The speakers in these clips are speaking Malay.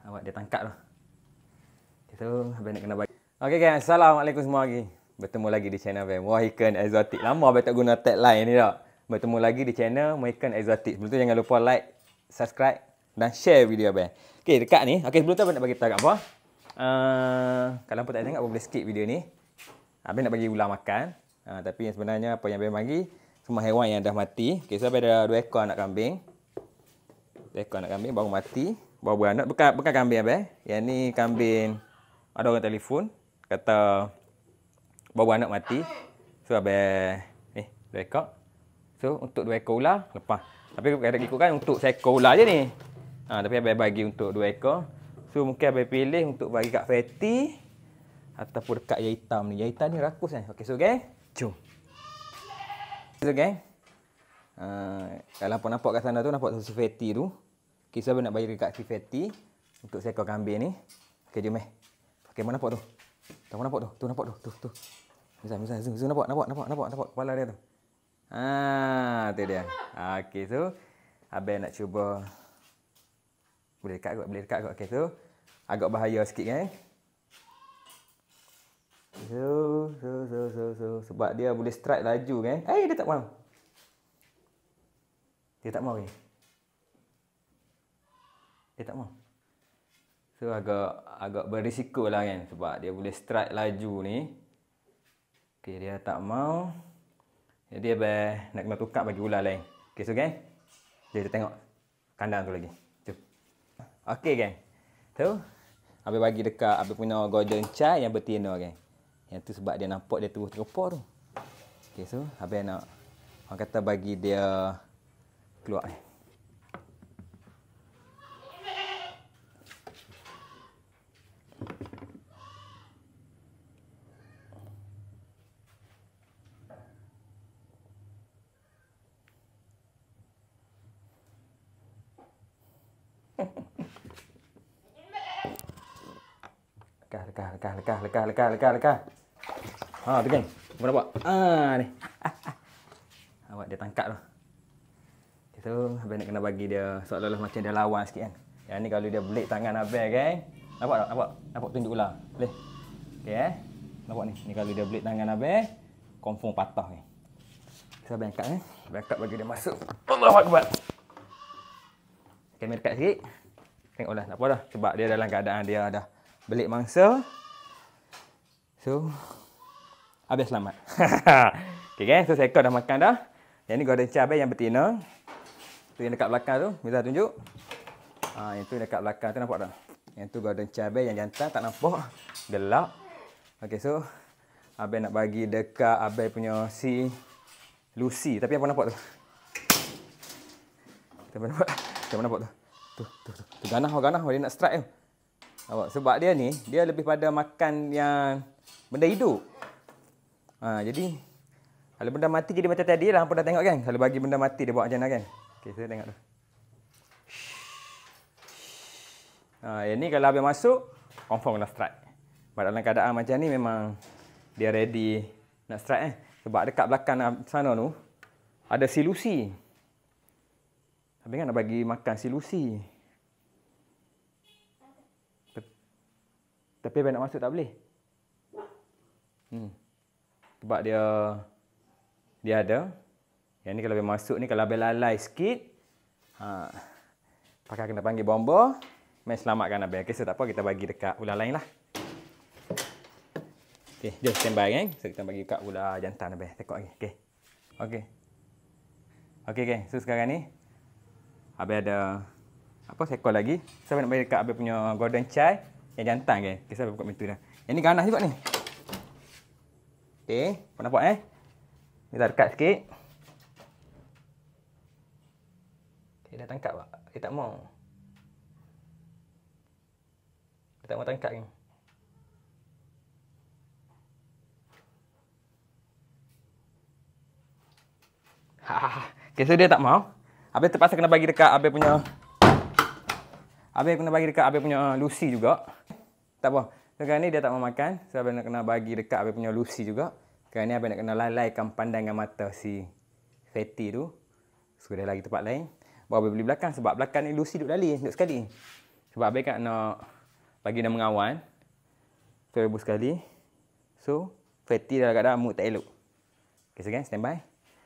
Awak dia tangkap tu. Itu abang nak kena bagi. Okey guys, assalamualaikum semua lagi. Bertemu lagi di channel abang Mohican Exotic. Lama abang tak guna tagline ni tak. Bertemu lagi di channel Mohican Exotic. Sebelum tu jangan lupa like, subscribe dan share video abang. Okey, dekat ni. Okey, sebelum tu abang nak bagi tahu kat apa? Kalau apa tak tengok, boleh skip video ni. Abang nak bagi ular makan. Tapi yang sebenarnya apa yang abang bagi semua hewan yang dah mati. Okey, so abang ada 2 ekor anak kambing. 2 ekor anak kambing baru mati. Baru beranak. Bukan kambing abang. Yang ni kambing. Ada orang telefon. Kata baru anak mati. So abang ni 2 ekor. So untuk 2 ekor ular lepas. Tapi ada ikutkan untuk seekor ular je ni. Tapi abang bagi untuk 2 ekor. So mungkin abang pilih untuk bagi kat Fatty ataupun dekat yang hitam ni. Yang hitam ni rakus kan. Okey, so gang, jom. So gang. Kalau apa nampak kat sana tu, nampak si Fatty tu. Okay, so abang nak bagi dekat si Fatty untuk seekor kambing ni. Okey, jom Okey, mana nampak tu? Tak nampak tu? Tu nampak tu. Tu. Misal zoom nampak kepala dia tu. Tu dia. Okey, so abang nak cuba boleh dekat kot. Okey, so agak bahaya sikit kan. So sebab dia boleh strike laju kan. Dia tak mau. Dia tak mau ni. Dia tak mau. So agak berisiko lah kan sebab dia boleh strike laju ni. Okey, dia tak mau. Jadi abang nak kena tukar bagi ular lain. Okey, so gang. Kita tengok kandang tu lagi. Jom. Okey gang. So abang bagi dekat abang punya golden chai yang betina gang. Yang tu sebab dia nampak dia terus terpor tu. Okey, so abang nak orang kata bagi dia keluar ni. Lekah. Tu kan. Apa nampak? Ni. Awak dia tangkap tu. Itu abang nak kena bagi dia seolah-olah macam dia lawan sikit kan. Yang ni kalau dia belik tangan abang kan. Nampak tak? Nampak tunjuk ular. Boleh. Okey Nampak ni. Ni kalau dia belik tangan abang, confirm patah ni. So abang angkat ni. Abang angkat bagi dia masuk. Allahu Akbar. Kamera dekat sikit. Tengoklah tak apa dah sebab dia dalam keadaan dia dah belik mangsa. So abang selamat. Okey kan, so seekor dah makan dah. Yang ni golden chai abang yang betina. Tu yang dekat belakang tu, Miza tunjuk. Yang tu dekat belakang tu nampak tak? Yang tu golden chai abang yang jantan tak nampak. Gelap. Okey, so abang nak bagi dekat abang punya si Lucy. Tapi apa nampak tu? Apa nampak tu? Tu ganah dia nak strike tu. Nampak? Sebab dia ni, dia lebih pada makan yang benda hidup. Jadi kalau benda mati jadi macam tadi lah, hampa dah tengok kan. Kalau bagi benda mati dia buat macam mana kan. Okey, saya tengok tu. Yang ni kalau abang masuk, confirm kena strike. Sebab dalam keadaan macam ni memang dia ready nak strike Sebab dekat belakang sana tu ada si Lucy. Abang kan nak bagi makan si Lucy. Tapi abang nak masuk tak boleh. Sebab dia ada. Yang ni kalau abang masuk ni, kalau abang lalai sikit, pakai kena panggil bomba, main selamatkan abang. Okey, so tak apa, kita bagi dekat ular lain lah. Okey, jom standby kan. So kita bagi dekat ular jantan abang. Tengok lagi. Okey gang. So sekarang ni abang ada seekor lagi. So abang nak bagi dekat abang punya golden chai yang jantan kan. Okey, saya buka pintu dah. Yang ni ganas juga ni. Okey, apa nampak Kita dekat sikit. Okey, dah tangkap tak? Dia tak mau. Dia tak mau tangkap ni. Okey, so dia tak mau. Abang terpaksa kena bagi dekat abang punya Lucy juga. Tak apa. Sekarang ni dia tak mau makan. So abang nak kena bagi dekat abang punya Lucy juga. Sekarang ni abang nak kena lalaikan pandangan mata si Fatty tu. So dia lagi tempat lain. Bawa abang beli belakang sebab belakang ni Lucy duduk sekali. Sebab Abang kat nak bagi dia mengawan. So, rebus sekali. So, fatty dalam keadaan mood tak elok. Okay, so guys, stand by.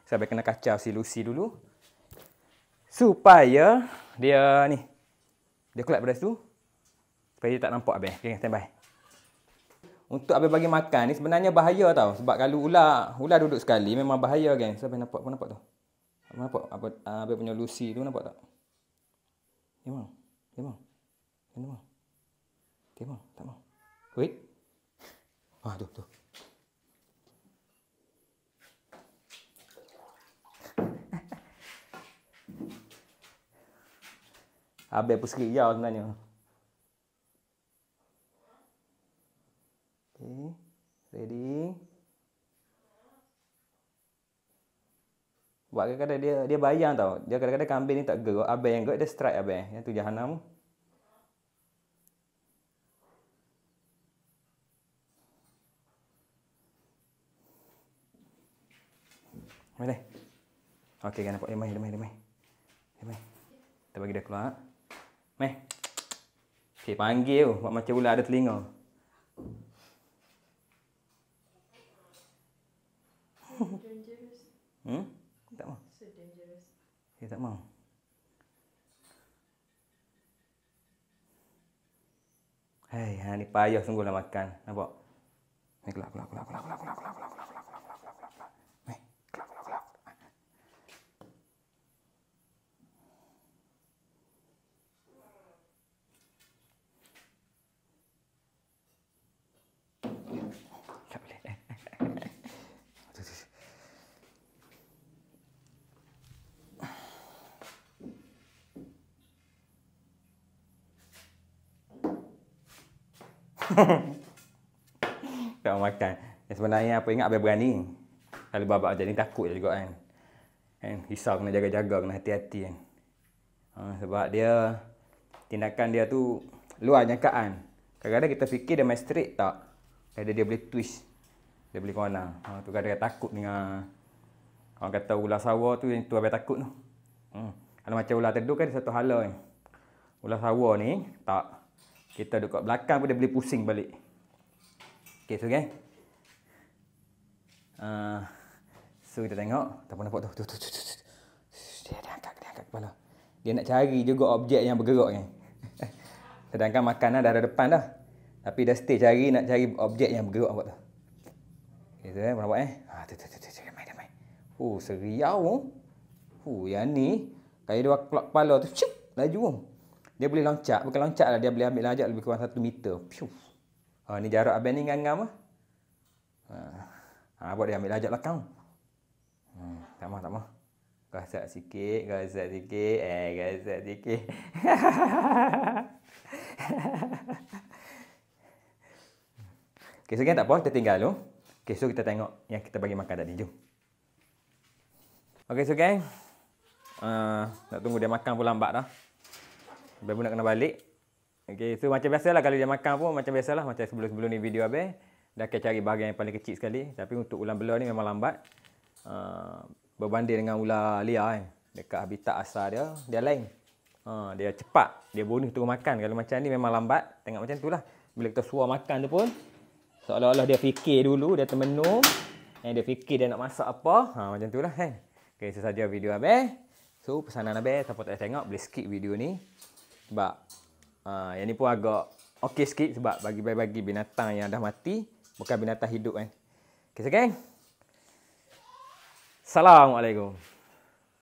So, Abang kena kacau si Lucy dulu. Supaya dia ni. Dia keluar pada situ. Supaya dia tak nampak Abang. Okay, stand by. Untuk Abang bagi makan ni sebenarnya bahaya tau. Sebab kalau ular duduk sekali memang bahaya geng. So, Abang nampak, nampak tu? Abang nampak Abang punya Lucy tu nampak tak? Dia mau? Dia mau? Dia mau? Dia mau? Tak mau? Wait. Tu. Abang pun seriau sebenarnya. Okay. Ready. Buat kadang-kadang dia bayang tau. Dia kadang-kadang kambing ni tak gerak. Abang yang gerak dia strike Abang. Yang tu jahanam. Mari. Okey, kan nampak dia mai. Kita bagi dia keluar. Mai. Okey, panggil tu. Buat macam ular ada telinga. Dangerous. Tak mau. So dangerous. Dia tak mau. Hai, ni payah sungguhlah makan. Nampak? Ni keluar. Mai, keluar. Tak boleh. Tak mau makan. Sebenarnya apa ingat Abang berani. Kalau babak jadi takut juga kan. Risau kena jaga-jaga, kena hati-hati kan. Sebab dia tindakan dia tu luar jangkaan. Kadang-kadang kita fikir dia main straight tak. Kadang dia boleh twist. Dia boleh ke mana. Tu kadang-kadang takut dengan orang kata ular sawah tu yang tu Abang takut tu. Kalau macam ular teduh kan satu hala kan. Ular sawah ni tak. Kita duduk kat belakang pun dia boleh pusing balik. Okay, so kan. So kita tengok. Tak nampak tu. Dia angkat kepala. Dia nak cari juga objek yang bergerak kan. Sedangkan makanan dah ada depan dah. Tapi dah stay nak cari objek yang bergerak nampak tu. Okay, so nampak tu. Dia main. Seriau. Yang ni. Kalau dia keluar kepala tu. Laju. Dia boleh loncat. Bukan loncat lah. Dia boleh ambil lajak lebih kurang 1 meter. Ni jarak Abang ni ngam-ngam lah. Buat dia ambil lajak belakang. Tak mau. Gasak sikit. Gasak sikit. Okay, so kan tak apa. Kita tinggal dulu. Okay, so kita tengok yang kita bagi makan tadi. Jom. Okay, so kan. Nak tunggu dia makan pun lambat dah. Abang pun nak kena balik. Okay, so macam biasalah kalau dia makan pun macam biasalah. Macam sebelum ni video Abang. Dah akan cari bahagian yang paling kecil sekali. Tapi untuk ular belah ni memang lambat. Berbanding dengan ular liar kan. Dekat habitat asal dia lain. Dia cepat. Dia bonus turun makan. Kalau macam ni memang lambat. Tengok macam tu lah. Bila kita suar makan tu pun. Seolah-olah dia fikir dulu. Dia termenung. Dia fikir dia nak masak apa. Macam tu lah kan. Okay, itu saja video Abang. So pesanan Abang. Siapa tak tengok boleh skip video ni. Sebab yang ni pun agak okey sikit. Sebab bagi binatang yang dah mati. Bukan binatang hidup kan. Okay, so gang. Assalamualaikum.